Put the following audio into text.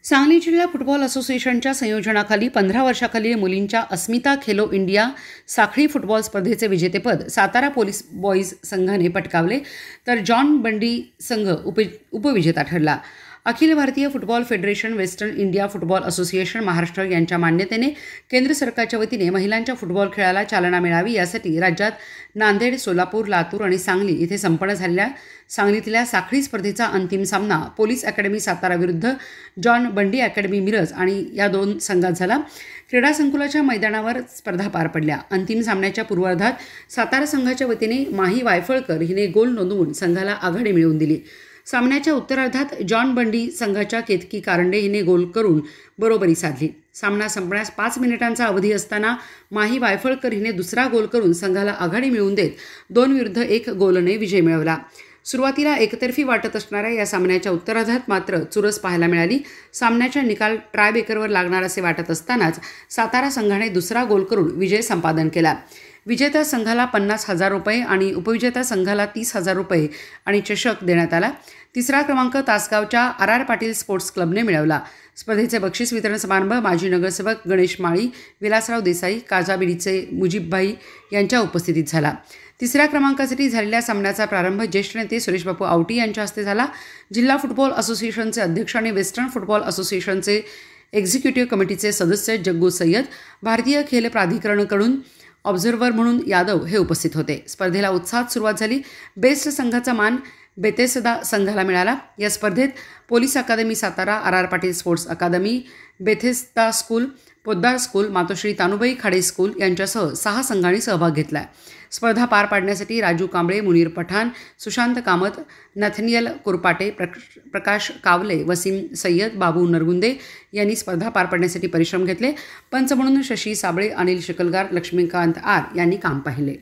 सांगली जिल्हा फुटबॉल असोसिएशनच्या संयोजनाखाली 15 वर्षाखालील मुलींच्या अस्मिता खेलो इंडिया साखळी फुटबॉल स्पर्धेचे विजेतेपद सातारा पोलीस बॉईज संघाने पटकावले, तर जॉन बंडी संघ उपविजेता ठरला. Akhil Bharatiya football federation, western India football association Maharashtra यांच्या मान्यतेने केंद्र सरकारच्या वतीने महिलांच्या फुटबॉल खेळाला चालना मिळावी यासाठी राज्यात नांदेड, सोलापूर, लातूर आणि सांगली इथे संपन्न झालेल्या सांगलीतल्या साखळी स्पर्धेचा अंतिम सामना पोलीस अकॅडमी सातारा विरुद्ध जॉन बंडी अकॅडमी मिरज आणि या दोन संघात झाला. क्रीडा संकुलाच्या मैदानावर स्पर्धा पार पडल्या. अंतिम सामन्याच्या पूर्वार्धात सातारा संघाच्या वतीने माही वायफळकर हिने गोल नोंदवून संघाला आघाडी मिळवून दिली. सामन्याच्या उत्तरार्धात जॉन बंडी संघाच्या केतकी कारंडे हिने गोल करून बरोबरी साधली. सामना संपण्यास 5 मिनिटांचा अवधी असताना माही वायफळकर हिने दुसरा गोल करून संघाला आघाडी मिळवून देत 2-1 गोलने विजय मिळवला. सुरुवातीला एकतर्फी वाटत असणाऱ्या या सामन्याच्या उत्तरार्धात मात्र चुरस पाहायला मिळाली. सामन्याचा निकाल ट्रायबेकरवर लागणार असे वाटत असतानाच सातारा संघाने दुसरा गोल करून विजय संपादन केला. विजेत्या संघाला 50,000 रुपये आणि उपविजेत्या संघाला 30,000 रुपये आणि चषक देण्यात आला. तिसरा क्रमांक तासगावच्या आर पाटील स्पोर्ट्स क्लबने मिळवला. स्पर्धेचे बक्षीस वितरण समारंभ माजी नगरसेवक गणेश माळी, विलासराव देसाई, काजाबिडीचे मुजीबभाई यांच्या उपस्थितीत झाला. तिसऱ्या क्रमांकासाठी झालेल्या सामन्याचा प्रारंभ ज्येष्ठ नेते सुरेशबापू आवटी यांच्या हस्ते झाला. जिल्हा फुटबॉल असोसिएशनचे अध्यक्ष आणि वेस्टर्न फुटबॉल असोसिएशनचे एक्झिक्युटिव्ह कमिटीचे सदस्य जग्गू सय्यद, भारतीय खेल प्राधिकरणकडून ऑब्झर्व्हर म्हणून यादव हे उपस्थित होते. स्पर्धेला उत्साहात सुरुवात झाली. बेस्ट संघाचा मान बेतेसदा संघाला मिळाला. या स्पर्धेत police academy Satara, R Patil sports academy, Bethesda school, Poddar school, Matoshri Tanubai Khade school यांच्यासह 6 संघांनी सहभाग घेतला. स्पर्धा पार पाडण्यासाठी राजू कांबळे, मुनीर पठाण, सुशांत कामत, नथनियल कुरपाटे, प्रकाश कावले, वसीम सय्यद, बाबू नरगुंदे यांनी स्पर्धा पार पाडण्यासाठी परिश्रम घेतले. पंच म्हणून शशी साबळे, अनिल शिकलगार, लक्ष्मीकांत आर यांनी काम पाहिले.